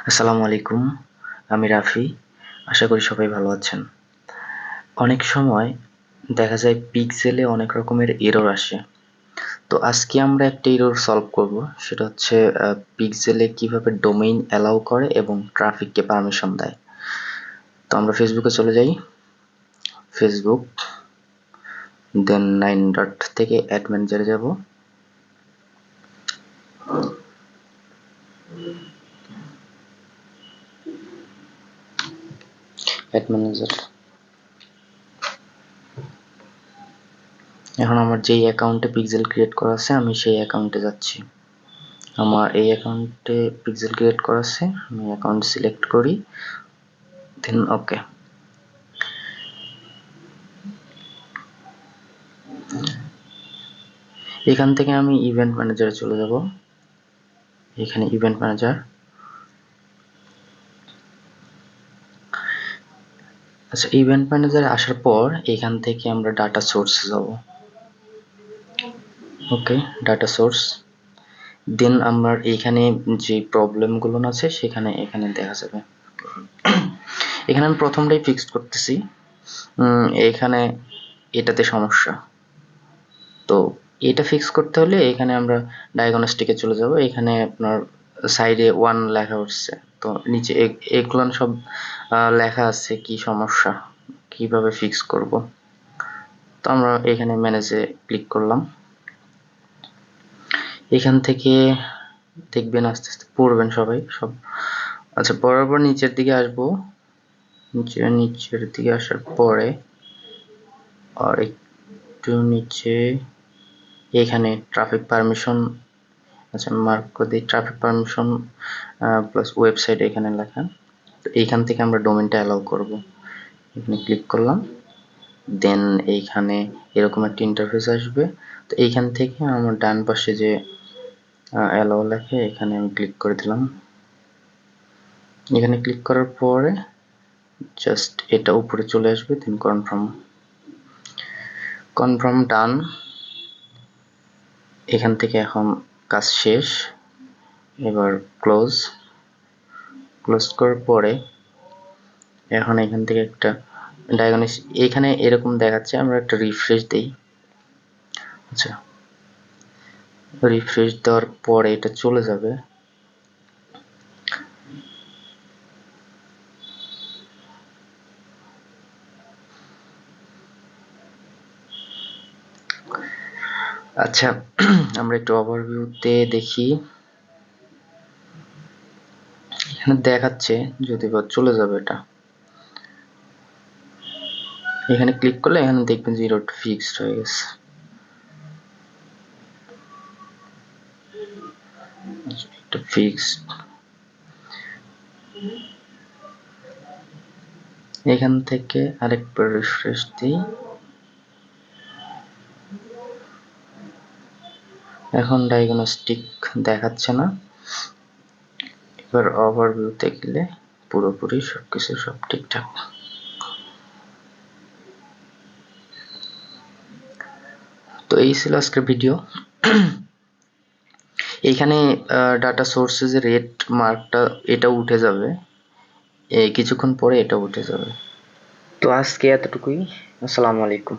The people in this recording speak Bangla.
আসসালামু আলাইকুম, আমি রাফি। আশা করি সবাই ভালো আছেন। অনেক সময় দেখা যায় পিক্সেলে অনেক রকমের এরর আসে। তো আজকে আমরা একটা এরর সলভ করব, সেটা হচ্ছে পিক্সেলে কিভাবে ডোমেইন অ্যালাউ করে এবং ট্রাফিককে পারমিশন দেয়। তো আমরা ফেসবুকে চলে যাই, ফেসবুক, দেন 9 ডট থেকে অ্যাড ম্যানেজারে যাব। অ্যাড ম্যানেজার, এখন আমার যেই অ্যাকাউন্টে পিক্সেল ক্রিয়েট করা আছে আমি সেই অ্যাকাউন্টে যাচ্ছি। আমার এই অ্যাকাউন্টে পিক্সেল ক্রিয়েট করা আছে, আমি অ্যাকাউন্ট সিলেক্ট করি, দেন ওকে। এখান থেকে আমি ইভেন্ট ম্যানেজারে চলে যাব। এখানে ইভেন্ট ম্যানেজার, আচ্ছা ইভেন্ট ম্যানেজারে আসার পর এখান থেকে আমরা ডাটা সোর্সে যাব। ওকে, ডাটা সোর্স, দেন আমার এইখানে যে প্রবলেমগুলো আছে সেখানে এখানে দেখা যাবে। এখানে আমি প্রথমটাই ফিক্সড করতেছি। এখানে এটাতে সমস্যা, তো এটা ফিক্স করতে হলে এখানে আমরা ডায়াগনস্টিকে চলে যাব। এখানে আপনার সাইডে 1 লেখা উঠছে, তো নিচে এগুলো সব লেখা আছে কি সমস্যা, কিভাবে ফিক্স করব। তো আমরা এখানে ম্যানেজে ক্লিক করলাম। এখান থেকে দেখবেন আস্তে আস্তে পড়বেন সবাই সব। আচ্ছা, পড়ার পর নিচের দিকে আসবো। নিচের দিকে আসার পরে আর একটু নিচে এখানে ট্রাফিক পারমিশন, আচ্ছা মার্ক করে দিই, ট্রাফিক পারমিশন প্লাস ওয়েবসাইট এখানে লেখা। তো এইখান থেকে আমরা ডোমেইনটা অ্যালাউ করব। এখানে ক্লিক করলাম, দেন এইখানে এরকম একটা ইন্টারফেস আসবে। তো এইখান থেকে আমার ডান পাশে যে অ্যালাউ লেখে এখানে আমি ক্লিক করে দিলাম। এখানে ক্লিক করার পরে জাস্ট এটা উপরে চলে আসবে, দেন কনফার্ম ডান। এখান থেকে এখন কাজ শেষ, এবার ক্লোজ করার পরে এখন এখান থেকে একটা ডায়াগনস এখানে এরকম দেখাচ্ছে, আমরা একটা রিফ্রেশ দেই। আচ্ছা, রিফ্রেশ দেওয়ার পরে এটা চলে যাবে। আচ্ছা, আমরা একটু ওভারভিউতে দেখি। এখানে দেখাচ্ছে যদি বা চলে যাবে এটা। এখানে ক্লিক করলে এখানে দেখবেন যে এররটা ফিক্সড হয়ে গেছে। এটা ফিক্সড। এখান থেকে আরেকবার রিফ্রেশ দিই। এখন ডায়াগনস্টিক দেখাচ্ছে না। এবার ওভারভিউতে গেলে পুরোপুরি সবকিছু সব ঠিকঠাক। তো এই ছিল আজকের ভিডিও। এইখানে ডাটা সোর্সেস এর রেড মার্কটা এটা উঠে যাবে, কিছুক্ষণ পরে এটা উঠে যাবে। তো আজকে এতটুকুই। আসসালামু আলাইকুম।